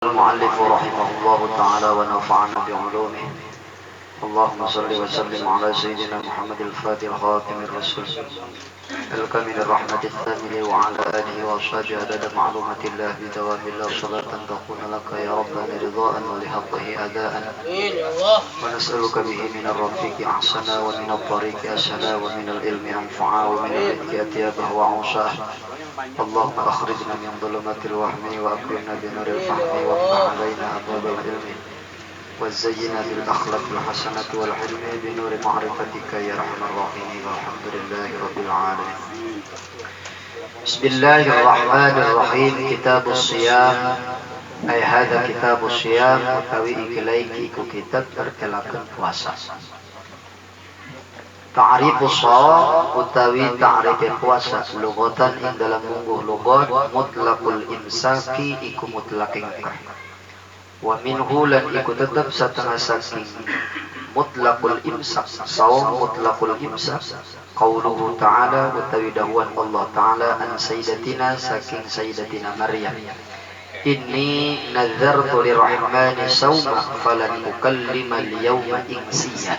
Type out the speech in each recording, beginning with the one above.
المؤلف رحمه الله تعالى ونفعنا بعلومه. اللهم صل وسلم على سيدنا محمد الفاتح الخاتم الرسول الكامل الرحمة الثامن وعلى آله وأصحابه عدد معلومة الله بدوام الله صلاة تكون لك يا ربنا رضاء ولحقه أداء ونسألك به من الرفيق أحسنا ومن الطريق أسهلا ومن العلم أنفعا ومن الرزق أطيبه وأوسعه. اللهم أخرجنا من ظلمات الوهم وأكرمنا بنور الفهم وافتح علينا أبواب العلم وزينا بالأخلاق الحسنة والحلم بنور معرفتك يا أرحم الراحمين والحمد لله رب العالمين. بسم الله الرحمن الرحيم. كتاب الصيام أي هذا كتاب الصيام utawi iki kitab terkelakan puasa. Ta'rifus shaum utawi ta'rif puasa lugatan ing dalam mungguh lugat mutlaqul imsaki iku mutlaqing kah. Wa minhu lan iku tetep satengah saking mutlaqul imsak shaum mutlaqul imsak qauluhu ta'ala utawi dawuhan Allah ta'ala an sayyidatina saking sayyidatina Maryam inni nadzartu lirrahmani sawma falan ukallima al-yawma insiya.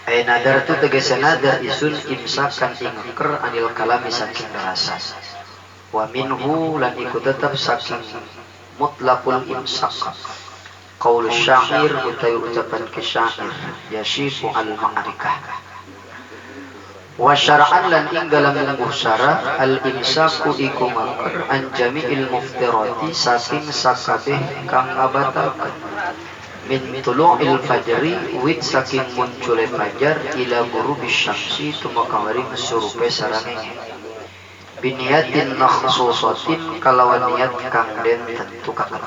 Nadar itu tegese nadar isun imsakan ingker anil kalami saking rasa. Wa minhu lan iku tetap saking mutlaqul imsak qaul syair utawi ucapan ke syair yashifu al ma'rikah. Wa syar'an lan ing dalam mungguh syara al imsaku iku mangker an jami'il muftirati saking sakabeh kang ngabatalkeun min tulu'il fajri wit saking muncule fajar ila ghurubis syamsi tumakamari surupe sarangenge biniyatin makhsusatin kalawan niat kang den tentukaken.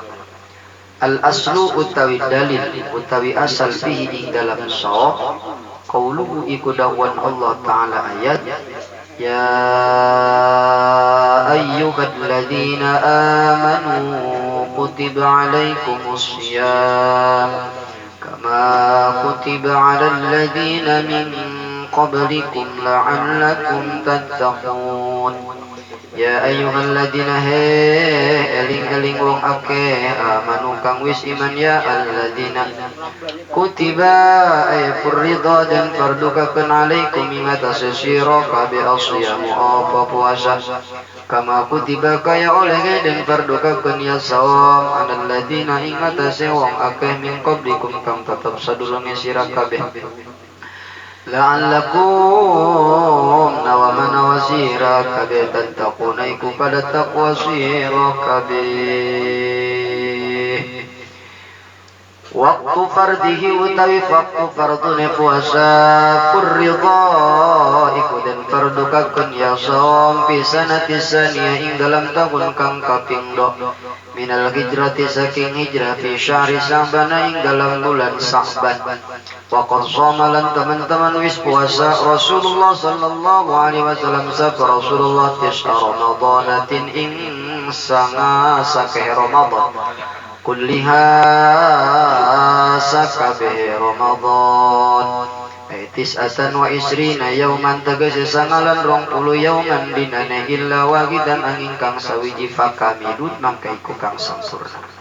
Al aslu utawi dalil utawi asal fihi ing dalam shaum qauluhu iku dawuhan Allah taala ayat ya ayyuhalladzina amanu kutiba alaikumus syiyam kama kutiba alal ladzina min qablikum la'allakum tattaqun. Ya ayyuhalladzina eling wong akeh amanu kang wis iman ya alladzina kutiba ay furida dan fardukaken alaikum ingatase sira kabeh asyamu apa puasa kama kutiba kaya oleh dan fardukaken ya sawam alal ladzina ingatase wong akeh min qablikum kang tetep sadurunge sira kabeh la'allakum nawamana wasira kabeh tattaquna iku pada taqwa sira kabeh. Waktu fardihi utawi waktu fardune puasa furridha iku den fardukaken ya shaum fi sanati saniyah ing dalam tahun kang kaping 2 minal hijrati saking hijrah fi syahri Sa'ban ing dalam bulan Sa'ban. Wa qad shamalan teman-teman wis puasa Rasulullah sallallahu alaihi wasallam sapa Rasulullah tis'a Ramadhanatin ing sanga sakeh Ramadan kulliha sakabeh Ramadan tis'atan wa isrina yauman tegese sangalan 20 yauman dinane illa wahidan angin kang sawiji fakamidun mangka iku kang sampurna.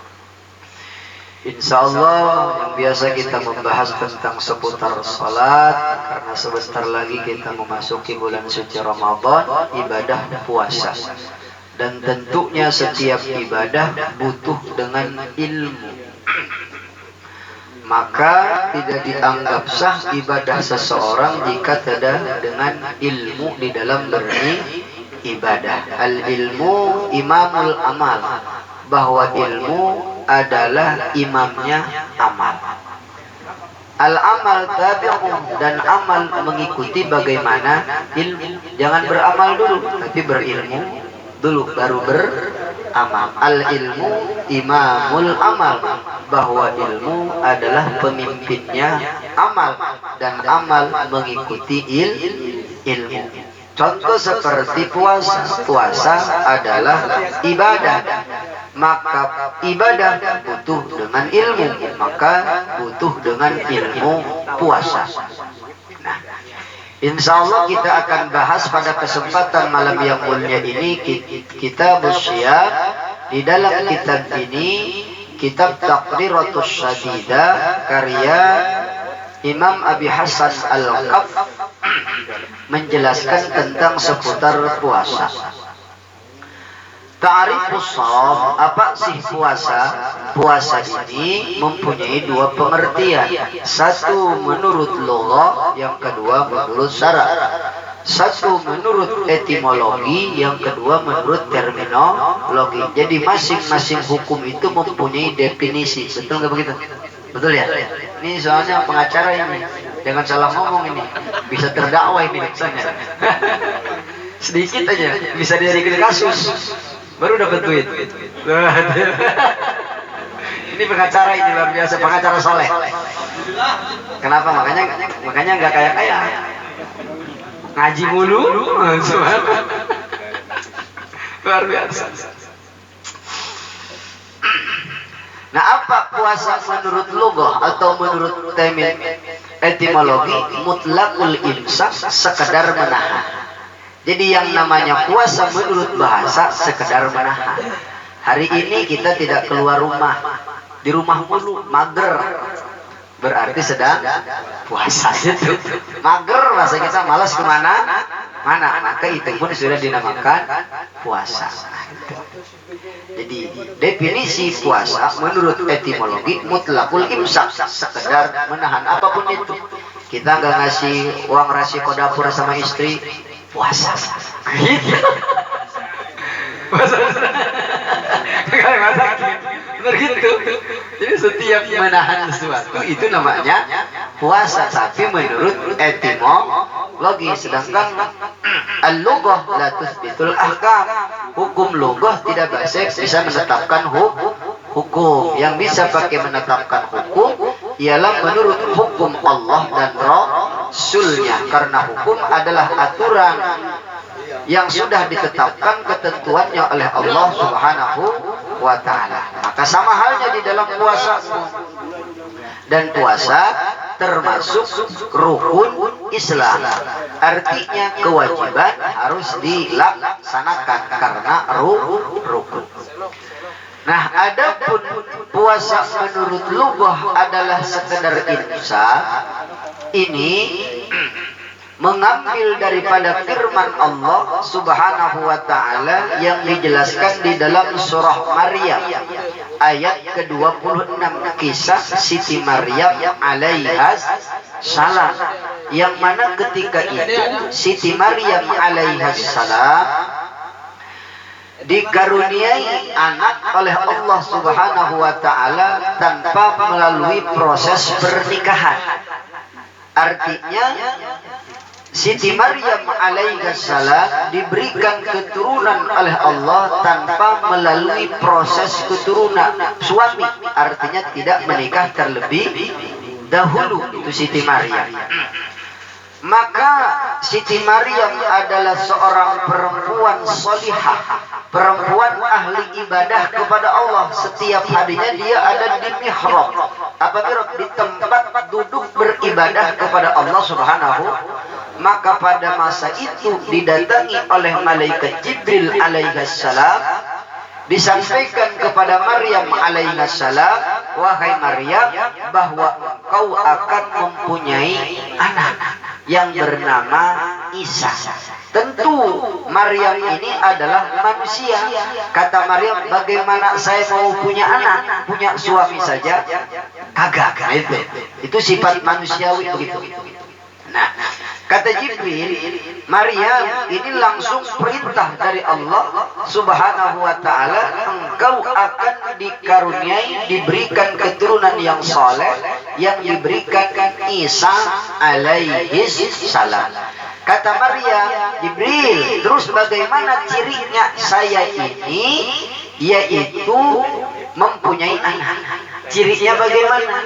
Insyaallah yang biasa kita membahas tentang seputar salat karena sebentar lagi kita memasuki bulan suci Ramadan, ibadah puasa. Dan tentunya setiap ibadah butuh dengan ilmu. Maka tidak dianggap sah ibadah seseorang jika tidak dengan ilmu di dalam beribadah. Al-ilmu imamul amal. Bahwa ilmu adalah imamnya amal. Al-amal tabi'un dan amal mengikuti bagaimana ilmu. Jangan beramal dulu, tapi berilmu dulu baru beramal. Al-ilmu imamul amal, bahwa ilmu adalah pemimpinnya amal dan amal mengikuti ilmu. Contoh seperti puasa adalah ibadah, maka ibadah butuh dengan ilmu, maka butuh dengan ilmu puasa. Nah, insyaallah kita akan bahas pada kesempatan malam yang mulia ini kitab Syiyam di dalam kitab ini, kitab Taqriratus Syadidah karya Imam Abi Hasan Al-Qaf, menjelaskan tentang seputar puasa. Ta'rifus shaum, apa sih puasa? Puasa ini mempunyai dua pengertian. Satu menurut lugah, yang kedua menurut syara'. Satu menurut etimologi, yang kedua menurut terminologi. Jadi masing-masing hukum itu mempunyai definisi. Betul nggak begitu? Betul ya? Ini soalnya pengacara ini. Jangan salah ngomong ini. Bisa terdakwa ini misalnya. Sedikit aja bisa dijadikan kasus. Baru dapat duit. Ini pengacara ini luar biasa, pengacara soleh. Kenapa? Makanya nggak kaya-kaya. Ngaji mulu, luar biasa. Nah, apa puasa menurut lugah atau menurut etimologi? Mutlaqul imsak, sekedar menahan. Jadi yang namanya puasa menurut bahasa sekedar menahan. Hari ini kita tidak keluar rumah, di rumah mulu, mager. Berarti sedang puasa itu. Mager bahasa kita, malas kemana? Mana? Maka itu pun sudah dinamakan puasa. Jadi definisi puasa menurut etimologi mutlaqul imsak, sekedar menahan apapun itu. Kita nggak ngasih uang rasiko dapur sama istri, puasa. Gitu. Puasa. Benar gitu. Jadi setiap menahan sesuatu itu namanya puasa, tapi menurut etimologi. Sedangkan al-lughah la tuthbitul ahkam. Hukum lughah tidak bisa menetapkan hukum. Yang bisa pakai menetapkan hukum ialah menurut hukum Allah dan Rasulnya, karena hukum adalah aturan yang sudah ditetapkan ketentuannya oleh Allah Subhanahu wa ta'ala. Maka sama halnya di dalam puasa. Dan puasa termasuk rukun Islam. Artinya kewajiban harus dilaksanakan karena rukun. Nah, adapun puasa menurut lugah adalah sekedar imsak, ini mengambil daripada firman Allah Subhanahu wa ta'ala yang dijelaskan di dalam surah Maryam ayat ke-26, kisah Siti Maryam alaihas salam, yang mana ketika itu Siti Maryam alaihas salam dikaruniai anak oleh Allah Subhanahu wa ta'ala tanpa melalui proses pernikahan. Artinya Siti Maryam alaihissalam diberikan keturunan oleh Allah tanpa melalui proses keturunan suami, artinya tidak menikah terlebih dahulu. Itu Siti Maryam. Maka Siti Maryam adalah seorang perempuan solihah, perempuan ahli ibadah kepada Allah. Setiap harinya dia ada di mihrab. Apa mihrab? Di tempat duduk beribadah kepada Allah Subhanahu. Maka pada masa itu didatangi oleh malaikat Jibril alaihissalam, disampaikan kepada Maryam alaihissalam, wahai Maryam, bahwa kau akan mempunyai anak yang bernama Isa. Tentu Maryam ini adalah manusia. Kata Maryam, bagaimana saya mau punya anak, punya suami saja kagak. Itu sifat manusiawi begitu. Nah, kata Jibril, Maryam, ini langsung perintah dari Allah Subhanahu wa ta'ala, engkau akan dikaruniai, diberikan keturunan yang soleh, yang diberikan Isa alaihis salam. Kata Maryam, Jibril, terus bagaimana cirinya saya ini, yaitu mempunyai anak. Cirinya bagaimana?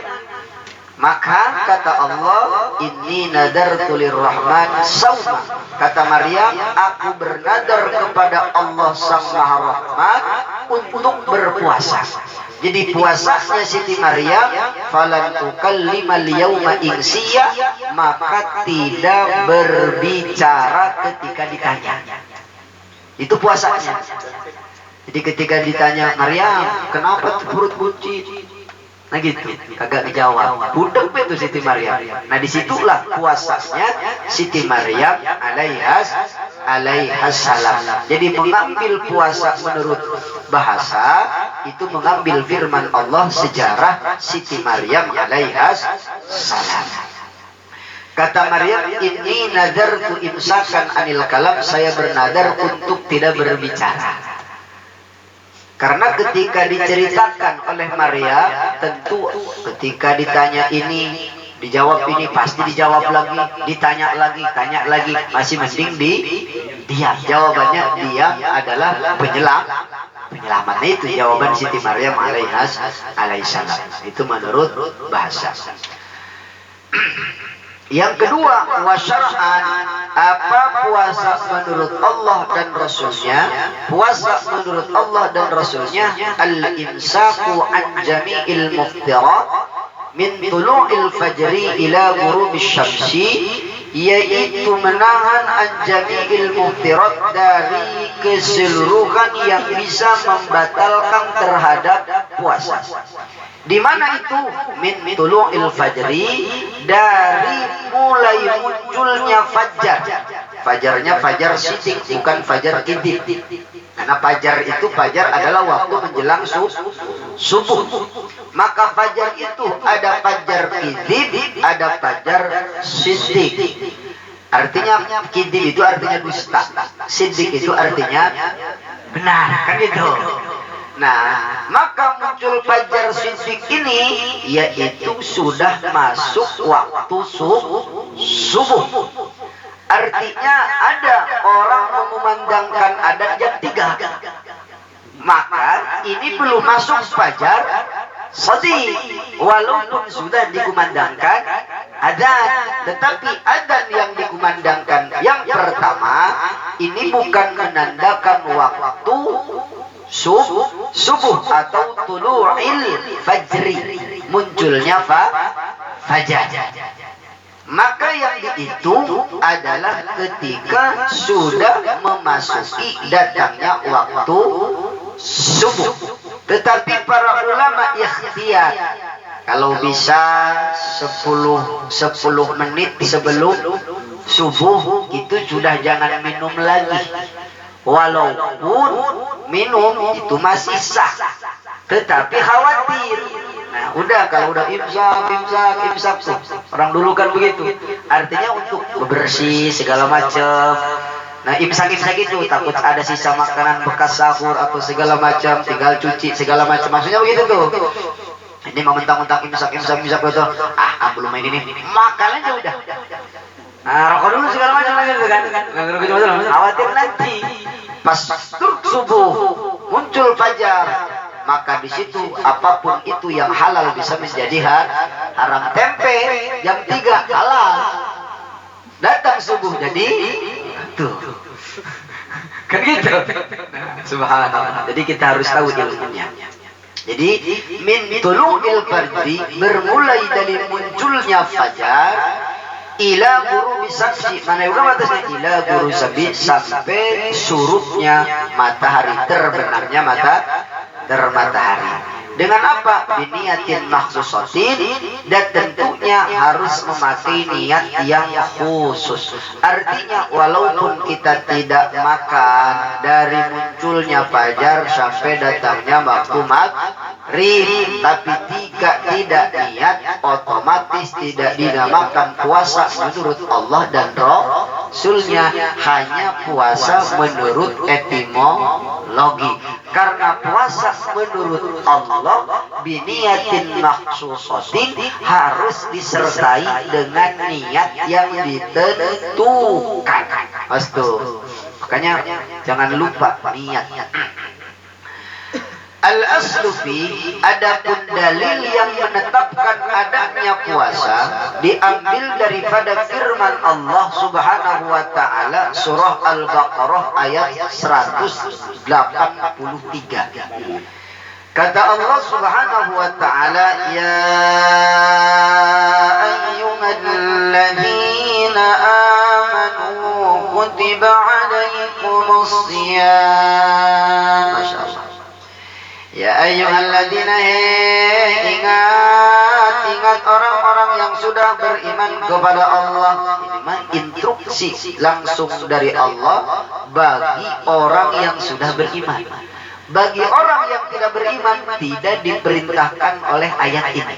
Maka kata Allah, inni nadartu lirrahman sawma. Kata Maryam, aku bernadar kepada Allah Sang Maha Rahman untuk berpuasa. Jadi puasanya Siti Maryam, falan tukallimal yauma insiya, maka tidak berbicara ketika ditanya. Itu puasanya. Jadi ketika ditanya, Maryam, kenapa perut buncit? Nah gitu, kagak dijawab. Budek itu Siti Maryam. Nah disitulah puasanya Siti Maryam alaihas salam. Jadi mengambil puasa menurut bahasa itu mengambil firman Allah, sejarah Siti Maryam alaihas salam. Kata Maryam, inni nadartu imsakan anil kalam, saya bernadar untuk tidak berbicara. Karena ketika diceritakan oleh Maria, tentu ketika ditanya ini, dijawab ini, pasti dijawab lagi, ditanya lagi, tanya lagi, masih mending diam. Jawabannya diam adalah penyelamat. Itu jawaban Siti Maryam alaihissalam. Itu menurut bahasa. Yang kedua, wasyar'an, apa puasa menurut Allah dan Rasulnya? Puasa menurut Allah dan Rasulnya al-imsaku an jami'il muftirat min tulu'il fajri ila ghurubis syamsi, yaitu menahan an jami'il muftirat, dari keseluruhan yang bisa membatalkan terhadap puasa. Di mana itu? Min tulu'il fajri, dari mulai munculnya fajar. Fajarnya fajar sidik, bukan fajar kidib. Karena fajar itu, fajar adalah waktu menjelang subuh. Maka fajar itu ada fajar kidib, ada fajar sidik. Artinya kidib itu artinya dusta, sidik itu artinya benar, kan gitu. Nah, maka muncul fajar sidik ini, yaitu sudah masuk waktu subuh. Artinya ada orang mengumandangkan adzan jam 3. Maka ini belum masuk fajar sidik, walaupun sudah dikumandangkan adzan. Tetapi adzan yang dikumandangkan yang pertama ini bukan menandakan waktu subuh atau tulu'il fajri, munculnya fajar. Maka yang dihitung adalah ketika sudah memasuki datangnya waktu subuh. Tetapi para ulama ikhtiar, kalau bisa 10 menit sebelum subuh itu sudah jangan minum lagi. Walaupun minum itu masih sah, tetapi khawatir. Nah, udah kalau udah imsak tuh. Orang dulu kan begitu. Artinya untuk bebersih segala macam. Nah, imsak itu takut ada sisa makanan bekas sahur atau segala macam, tinggal cuci segala macam. Maksudnya begitu tuh. Ini mau mentang-mentang imsak betul. Belum main ini. Makan aja udah. Nah, rokok dulu segala macam gitu kan. Khawatir nanti pas subuh muncul fajar, maka di situ apapun itu yang halal bisa menjadi haram. Tempe jam 3 halal, datang subuh jadi tuh kan gitu. Subhanallah. Jadi kita harus tahu ilmunya. Jadi min tulu'il fajri, bermulai dari munculnya fajar, ila guru bisamsi, mana udah batasnya, ila guru sabi, sampai surutnya matahari, terbenamnya matahari. Dengan apa? Biniatin makhsusatin, dan tentunya harus memakai niat yang khusus. Artinya walaupun kita tidak makan dari munculnya fajar sampai datangnya waktu maghrib, tapi tidak niat, otomatis tidak dinamakan puasa menurut Allah dan Rasulnya, hanya puasa menurut etimologi. Karena puasa menurut Allah biniatin maksusatin harus disertai dengan niat yang ditentukan. Pastu. Makanya jangan lupa niat. Al-aslu fi, adapun dalil yang menetapkan adanya puasa diambil daripada firman Allah Subhanahu wa taala surah Al-Baqarah ayat 183. Kata Allah Subhanahu wa taala, ya ayyuhalladzina amanu kutiba alaikumus shiyam. Masyaallah. alladzina ingat orang-orang yang sudah beriman kepada Allah. Ini mah instruksi langsung dari Allah bagi orang yang sudah beriman. Bagi orang yang tidak beriman tidak diperintahkan oleh ayat ini.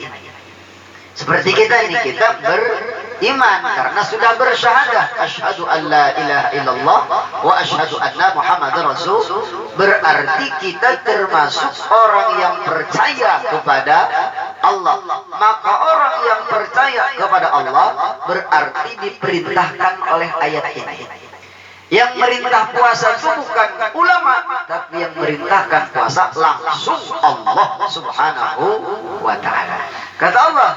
Seperti kita ini, kita beriman karena sudah bersyahadah asyhadu an la ilaha illallah wa asyhadu anna muhammadar rasul. Berarti kita termasuk orang yang percaya kepada Allah. Maka orang yang percaya kepada Allah berarti diperintahkan oleh ayat ini. Yang merintah puasa itu bukan ulama, tapi yang merintahkan puasa langsung Allah Subhanahu wa ta'ala. Kata Allah,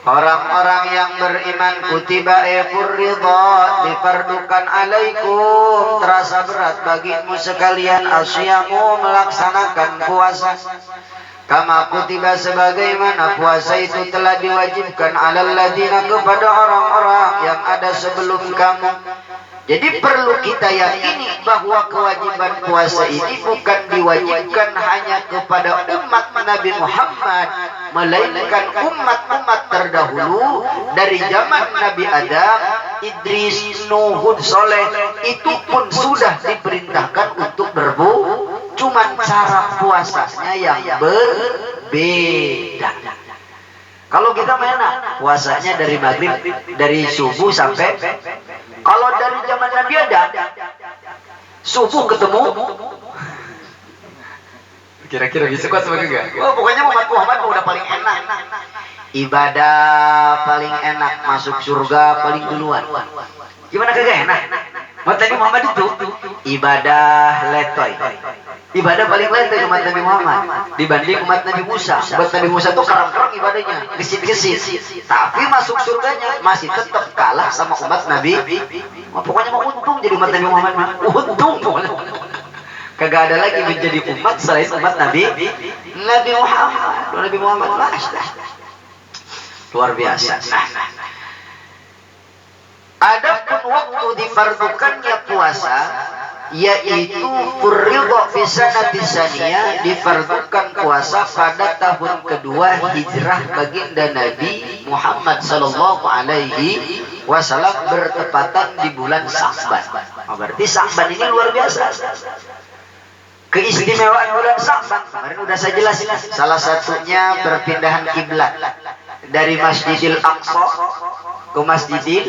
orang-orang yang beriman, kutiba furridha, difardukan alaikum, terasa berat bagimu sekalian, asyamu, melaksanakan puasa. Kama kutiba, sebagaimana puasa itu telah diwajibkan alal ladina, kepada orang-orang yang ada sebelum kamu. Jadi perlu kita yakini bahwa kewajiban puasa ini bukan diwajibkan hanya kepada umat Nabi Muhammad, melainkan umat-umat terdahulu dari zaman Nabi Adam, Idris, Nuh, Hud, Soleh, itu pun sudah diperintahkan untuk berbuka. Cuman cara puasanya yang berbeda. Kalau kita enak, puasanya dari maghrib, dari subuh sampai, kalau dari zaman Nabi ada, subuh ketemu, Kira-kira bisa kuat sebagai enggak? oh, pokoknya umat Muhammad udah paling enak. Ibadah paling enak, masuk surga paling duluan. Gimana kagak enak? Umat Nabi Muhammad itu ibadah letoy. Ibadah paling letoy umat Nabi Muhammad dibanding umat Nabi Musa. Umat Nabi Musa tuh kerang-kerang ibadahnya, gesit-gesit. Tapi masuk surganya masih tetap kalah sama umat Nabi. Pokoknya mau untung jadi umat Nabi Muhammad, untung pokoknya. Kagak ada lagi menjadi umat selain umat Nabi Muhammad. Nabi Muhammad luar biasa. Adapun waktu difardukannya puasa, yaitu furridha fi sanati tsaniyah, difardukan puasa pada tahun kedua hijrah baginda Nabi Muhammad sallallahu alaihi wasallam, bertepatan di bulan Sya'ban. Berarti Sya'ban ini luar biasa. Keistimewaan bulan Sya'ban kemarin udah saya jelasin. Salah satunya perpindahan kiblat dari Masjidil Aqsa ke Masjidil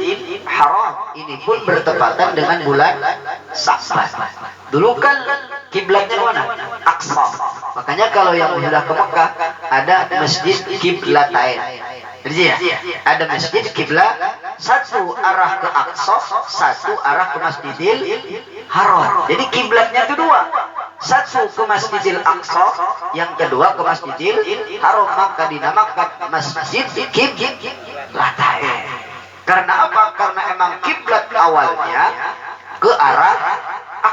Haram. Ini pun bertepatan dengan bulan Sya'ban. Dulu kan kiblatnya mana? Aqsa. Makanya kalau yang sudah ke Mekah ada Masjid Kiblatain. Jadi ya, ada masjid kiblat, satu arah ke Aqsa, satu arah ke Masjidil Haram. Jadi kiblatnya itu dua. Satu ke Masjidil Aqsa, yang kedua ke Masjidil Haram, maka dinamakan Masjid Kiblatain. Karena apa? Karena emang kiblat awalnya ke arah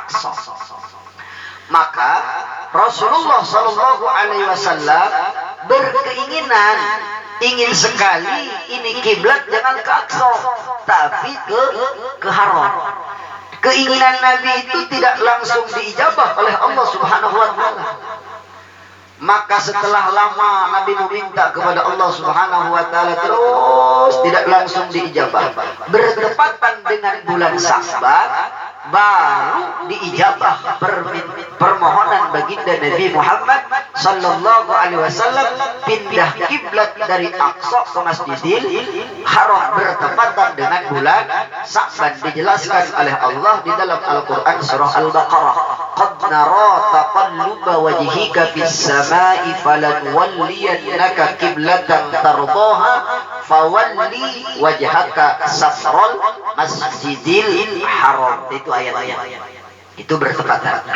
Aqsa. Maka Rasulullah Shallallahu Alaihi Wasallam berkeinginan, ingin sekali ini kiblat jangan ke Aqsa, tapi ke Haram. Keinginan Nabi itu tidak langsung diijabah oleh Allah Subhanahu wa taala. Maka setelah lama Nabi meminta kepada Allah Subhanahu wa taala, terus tidak langsung diijabah. Bertepatan dengan bulan Sya'ban baru diijabah permohonan baginda Nabi Muhammad sallallahu alaihi wasallam pindah kiblat dari Aqsa ke Masjidil Haram, bertepatan dengan bulan Sya'ban. Dijelaskan oleh Allah di dalam Al-Qur'an surah Al-Baqarah, qad nara taqalluba wajhika fis samai falanwalliyannaka qiblatan tardaha fawalli wajhaka satral Masjidil Haram. Itu ayat-ayat itu bertepatan.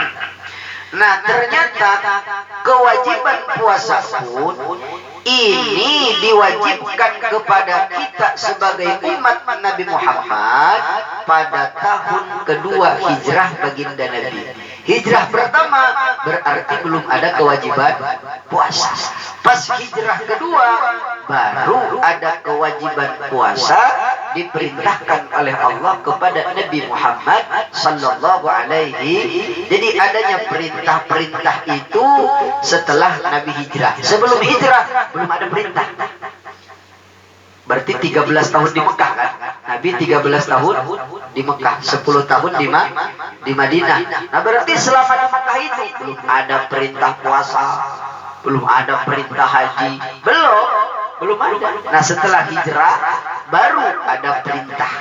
Nah, ternyata kewajiban puasa pun ini diwajibkan kepada kita sebagai umat Nabi Muhammad pada tahun kedua hijrah baginda Nabi. Hijrah pertama berarti belum ada kewajiban puasa. Pas hijrah kedua baru ada kewajiban puasa diperintahkan oleh Allah kepada Nabi Muhammad sallallahu alaihi. Jadi adanya perintah-perintah itu setelah Nabi hijrah. Sebelum hijrah belum ada perintah. Berarti 13 tahun di Mekah kan? Nabi 13 tahun di Mekah, 10 tahun di Madinah. Nah berarti selama di Mekah itu belum ada perintah puasa, belum ada perintah haji, belum ada. Nah setelah hijrah baru ada perintah.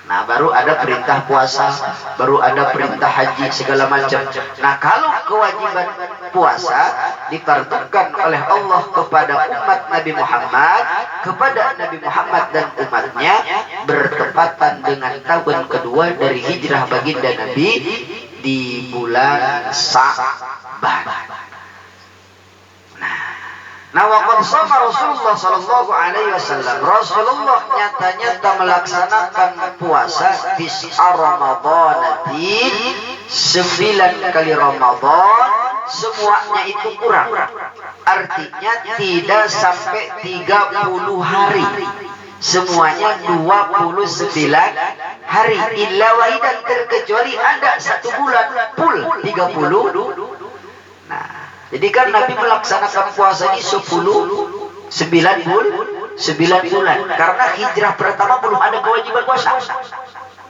Nah baru ada perintah puasa, baru ada perintah haji segala macam. Nah kalau kewajiban puasa difardukan oleh Allah kepada umat Nabi Muhammad, kepada Nabi Muhammad dan umatnya bertepatan dengan tahun kedua dari hijrah baginda Nabi di bulan Sa'ban. Nah, waqad shoma Rasulullah sallallahu alaihi wasallam. Rasulullah nyata-nyata melaksanakan puasa di Ramadanin 9 kali Ramadan, semuanya itu kurang. Artinya tidak sampai 30 hari. Semuanya 29 hari. Illa wahidan, terkecuali ada satu bulan full 30. Nah, jadi kan Nabi melaksanakan puasa ini 9 bulan. Karena hijrah pertama belum ada kewajiban puasa.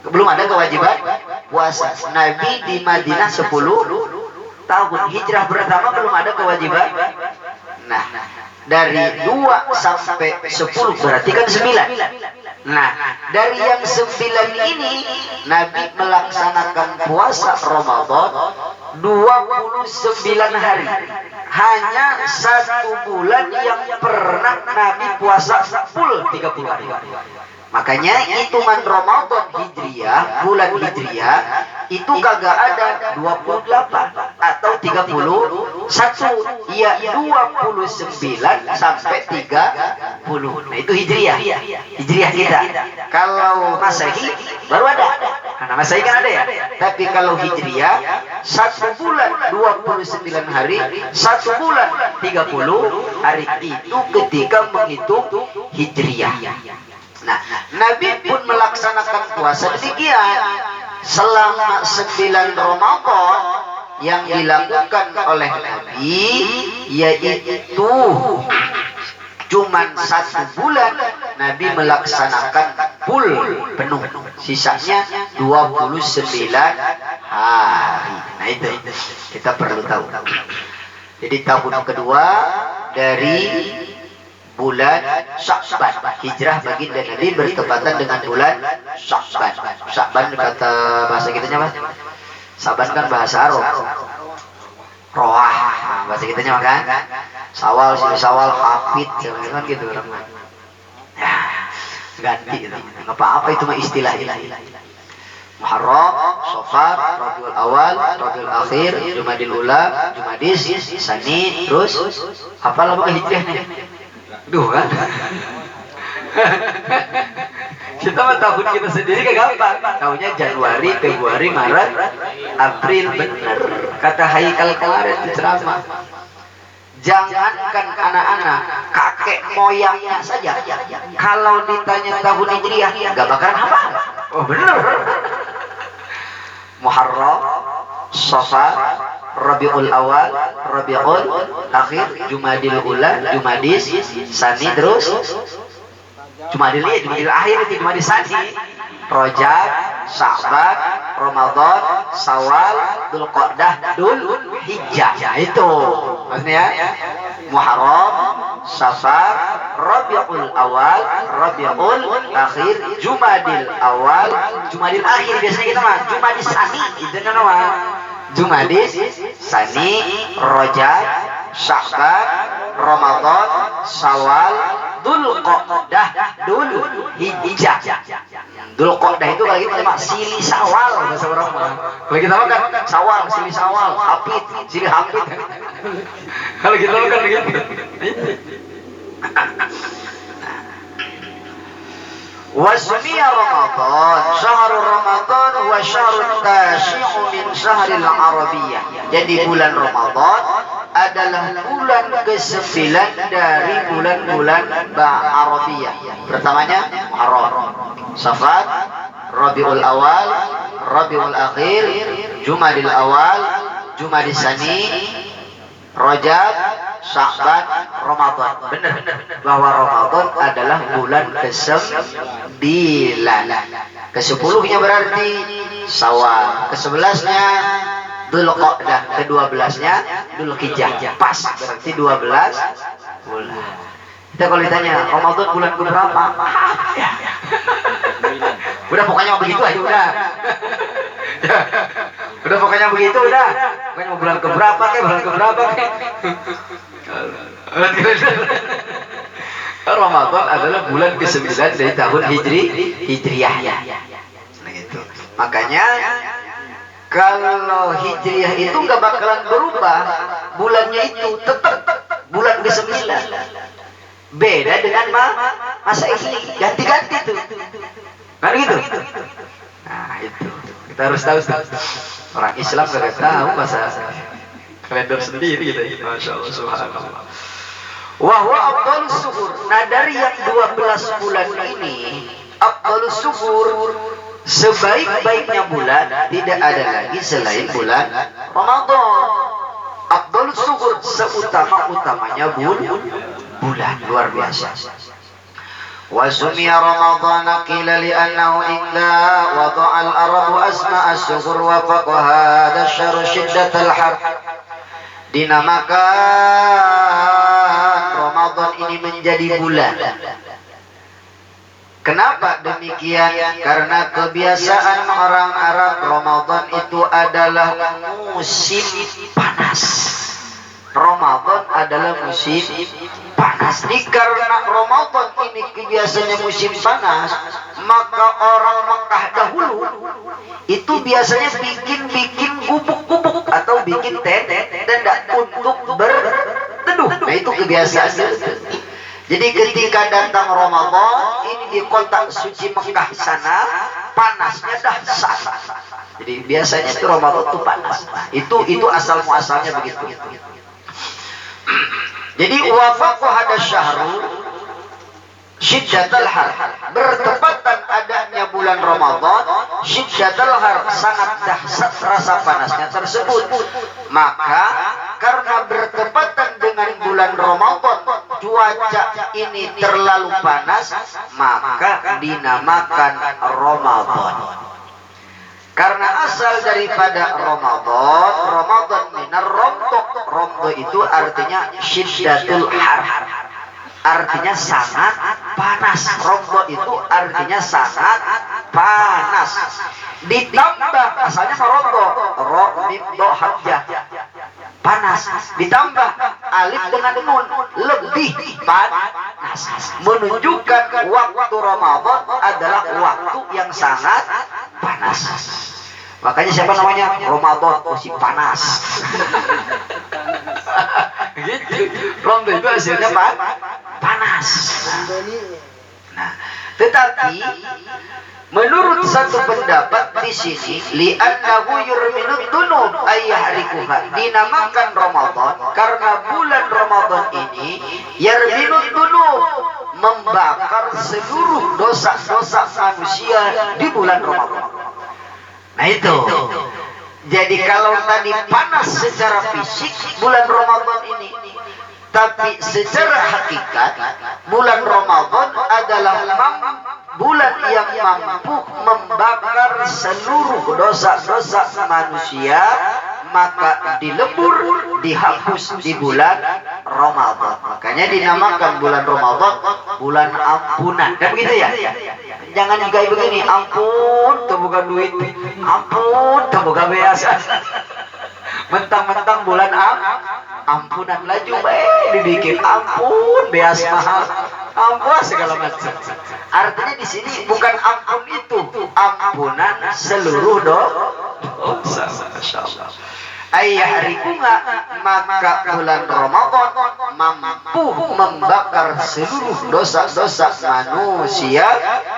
Belum ada kewajiban puasa. Nabi di Madinah 10 tahun. Hijrah pertama belum ada kewajiban. Nah, dari 2 sampai 10 berarti kan 9. Nah, dari yang 9 ini Nabi melaksanakan puasa Ramadan 29 hari. Hanya 1 bulan yang pernah Nabi puasa full 30 hari. Makanya hitungan Ramadan Hijriyah, bulan Hijriyah itu kagak ada 28 atau 31, ya 29 sampai 30. Nah itu Hijriyah. Hijriyah kita. Kalau Masehi baru ada. Karena Masehi kan ada ya. Tapi kalau Hijriyah 1 bulan 29 hari, 1 bulan 30 hari itu ketika menghitung Hijriyah. Nah, Nabi pun melaksanakan puasa demikian selama 9 Ramadan. Yang dilakukan oleh Nabi yaitu cuman 1 bulan Nabi melaksanakan full penuh, sisanya 29 hari. Nah itu kita perlu tahu. Jadi tahun kedua dari bulan Sya'ban, hijrah baginda Nabi bertepatan dengan bulan Sya'ban. Sya'ban kata bahasa kitanya Mas. Sya'ban kan bahasa Arab. Roah bahasa kitanya kan. Sawal, Sawal, Hafid, kan gitu orang. Ya, ganti itu. Enggak apa-apa itu mah istilah. Muharram, Safar, Rabiul Awal, Rabiul Akhir, Jumadil Ula, Jumadis, Sani, terus apa lama hijrahnya? Duh kan. Kita mah tahun kita sendiri kagak gampang. Tahunnya Januari, Februari, Maret, April, bener. Kata Haikal kemarin di ceramah. Jangankan anak-anak, kakek moyangnya saja. Kalau ditanya tahun Hijriah, gak bakalan apa? Oh bener. Muharram, Safar, Rabiul Awal, Rabiul Akhir, Jumadil Ula, Jumadis, Sani, terus Jumadil Akhir, itu Jumadis Sani, Rajab, Sya'ban, Ramadan, Syawal, Dzulqa'dah, Dzulhijjah. Itu maksudnya Muharram, Safar, Rabiul Awal, Rabiul Akhir, Jumadil Awal, Jumadil Akhir biasanya kita mah Jumadis Sani, itu nama Jumadis, Sani, Rajab, Sya'ban, Ramadan, Syawal, Dzulqa'dah, Dzulhijjah. Dzulqa'dah itu kalau kita mah Sili Syawal bahasa orang mah. Kalau kita mah kan Syawal, Sili Syawal, Hafid, Sili Hafid. Kalau kita mah kan begitu. وسمي رمضان شهر رمضان وشهر التاسع من شهر العربية. Jadi bulan Ramadan adalah bulan ke-9 dari bulan-bulan Arabiyah. Pertamanya Muharram, Safar, Rabiul Awal, Rabiul Akhir, Jumadil Awal, Jumadil Sani, Rajab, Sya'ban, Ramadan. Benar bahwa Ramadan adalah bulan ke-9. Ke-10-nya berarti Syawal, ke-11-nya Dzulqa'dah, ke-12-nya Dzulhijjah. Pas berarti 12 bulan. Kita kalau ditanya Ramadan bulan keberapa? Ya. Udah pokoknya begitu aja udah. Udah pokoknya begitu udah. Pokoknya mau bulan keberapa kek. Ramadan adalah bulan ke-9 dari tahun Hijriyah. Nah gitu. Makanya kalau Hijriyah itu nggak bakalan berubah, bulannya itu tetap bulan ke-9. Beda dengan masa ini, ganti-ganti tuh. Kan gitu. Nah itu kita harus tahu. Orang Islam gak tahu masa kalender sendiri gitu. Masya Allah, subhanallah. Wahwa afdalus syuhur. Nah dari yang 12 bulan ini, afdalus syuhur, sebaik-baiknya bulan tidak ada lagi selain bulan Ramadan. Afdalus syuhur, seutama-utamanya bulan luar biasa. وسمي رمضان قيل لأنه إذا وضع العرب أسماء الشهور وفق هذا الشهر شدة الحر. Dinamakan Ramadan ini menjadi bulan. Kenapa demikian? Karena kebiasaan orang Arab, Ramadan itu adalah musim panas. Ramadan adalah musim panas. Karena Ramadan ini biasanya musim panas, maka orang Mekah dahulu itu biasanya bikin gubuk-gubuk atau bikin tenda untuk berteduh. Nah itu kebiasaan. Jadi ketika datang Ramadan ini di kota suci Mekah sana panasnya dahsyat. Jadi biasanya itu Ramadan itu panas. Itu asal muasalnya begitu. Jadi wafaqu hada syahru syiddatul har, bertepatan adanya bulan Ramadan, syiddatul har, sangat dahsyat rasa panasnya tersebut. Maka karena bertepatan dengan bulan Ramadan, cuaca ini terlalu panas, maka dinamakan Ramadan. Karena asal daripada Ramadan minar romdo. Romdo itu artinya syiddatul har, artinya sangat panas. Romdo itu artinya sangat panas. Ditambah asalnya romdo, ro mim do hamzah, panas. Ditambah alif dengan nun, lebih panas, menunjukkan waktu Ramadan adalah waktu yang sangat panas. Makanya siapa namanya? Ramadan musim panas. Gitu. Ramadan itu hasilnya panas. Nah, tetapi menurut satu pendapat di sini, li'annahu yurminud dunub ayyahrikuha, dinamakan Ramadan karena bulan Ramadan ini yarminud dunub, membakar seluruh dosa-dosa manusia di bulan Ramadan. Nah itu. Jadi kalau tadi panas secara fisik bulan Ramadan ini, tapi secara hakikat bulan Ramadan adalah bulan yang mampu membakar seluruh dosa-dosa manusia, maka dilebur, dihapus di bulan Ramadan. Makanya dinamakan bulan Ramadan bulan ampunan. Kan begitu ya? Jangan kayak begini, ampun, itu bukan duit. Ampun, itu bukan biasa. Mentang-mentang bulan ampunan laju dibikin ampun, beas mahal, ampun segala macam. Artinya di sini bukan ampun itu, ampunan seluruh dosa. Masyaallah. Ayyahrikuha, maka bulan Ramadan mampu membakar seluruh dosa-dosa manusia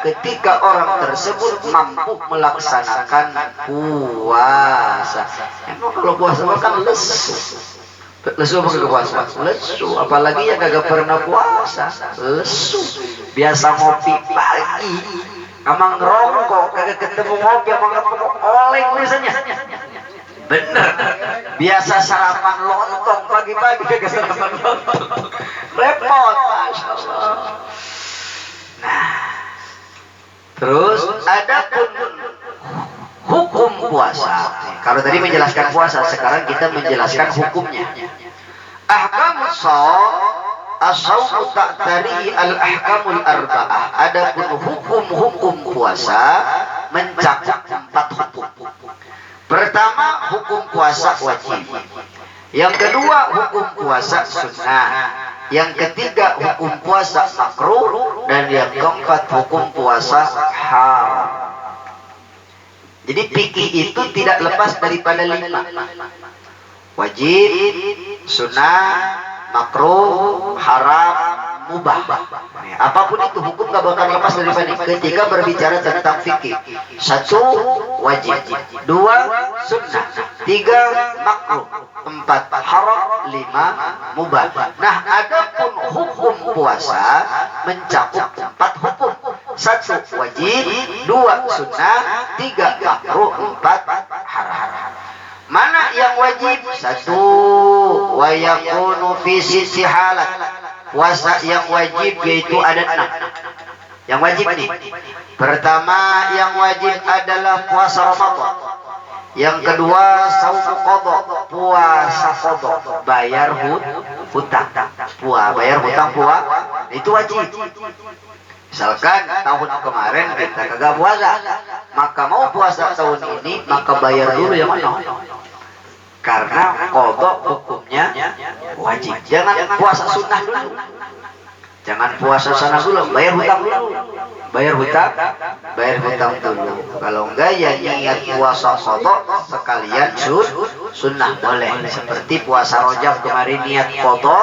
ketika orang tersebut mampu melaksanakan puasa. Emang kalau puasa kan lesu. Lesu apa kagak puasa? Lesu. Apalagi yang kagak pernah puasa, lesu. Biasa ngopi pagi, Amang ngerongkok, kagak ketemu ngopi, amang oleng biasanya. Bener. Biasa sarapan lontong pagi-pagi kagak sarapan lontong. Repot, Masya Allah. Nah, terus ada pun hukum puasa. Kalau tadi menjelaskan puasa, sekarang kita menjelaskan hukumnya. Ahkamus shaum, as-shaum ta'tari al-ahkamul arba'ah. Adapun hukum-hukum puasa mencakup 4 hukum. Pertama, hukum puasa wajib. Yang kedua, hukum puasa sunnah. Yang ketiga, hukum puasa makruh. Dan yang keempat, hukum puasa haram. Jadi fikih itu tidak lepas daripada 5. Wajib, sunnah, makruh, haram, mubah. Apapun itu hukum gak bakal lepas daripada ketika berbicara tentang fikih. 1, wajib. 2, sunnah. 3, makruh. 4, haram. 5, mubah. Nah, adapun hukum puasa mencakup 4 hukum. 1, wajib. 2, sunnah. 3, makruh. 4, haram. Mana yang wajib? 1, wa yakunu fi sisi halat. Puasa yang wajib yaitu ada 6. Yang wajib nih. Pertama yang wajib adalah puasa Ramadan. Yang kedua saum qadha, puasa qadha, bayar hutang. Bayar hutang itu wajib. Misalkan tahun kemarin kita kagak puasa, maka mau puasa tahun ini maka bayar dulu yang mana? Karena qadha hukumnya wajib. Jangan puasa sunnah dulu. Jangan puasa sunnah dulu, bayar hutang dulu. Bayar hutang dulu. Kalau enggak ya niat puasa qadha sekalian sunnah boleh. Seperti puasa Rajab kemarin niat qadha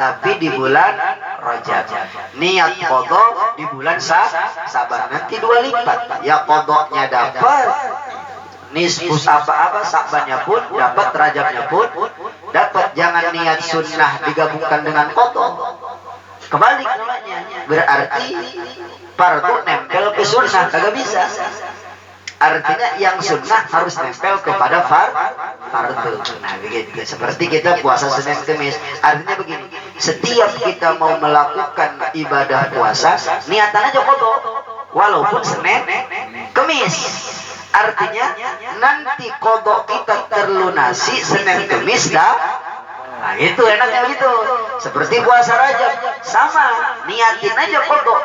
tapi di bulan Rajab. Niat qadha di bulan Sabar. Nanti 2 lipat. Ya qadhanya dapat, nisfus apa-apa Sa'bannya pun dapat, Rajabnya pun dapat. Jangan niat sunnah digabungkan dengan qadha. Kebalik namanya. Berarti fardu nempel ke sunnah, kagak bisa. Artinya yang sunnah harus nempel kepada fardu. Nah, begitu. Seperti kita puasa Senin Kamis. Artinya begini, setiap kita mau melakukan ibadah puasa, niatan aja qadha. Walaupun Senin Kamis. Artinya nanti qadha kita terlunasi Senin Kamis dah. Nah, itu enaknya begitu. Seperti puasa Rajab, sama, niatin aja qadha.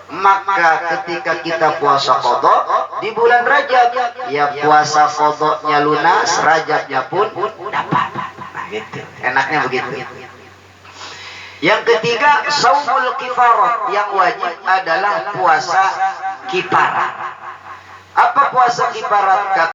Maka ketika kita puasa qadha di bulan Rajab, ya puasa qadhanya lunas, Rajabnya pun dapat. Nah, gitu. Enaknya begitu. Yang ketiga, shaumul kifarah. Yang wajib adalah puasa kifarah. Apa puasa kifarah?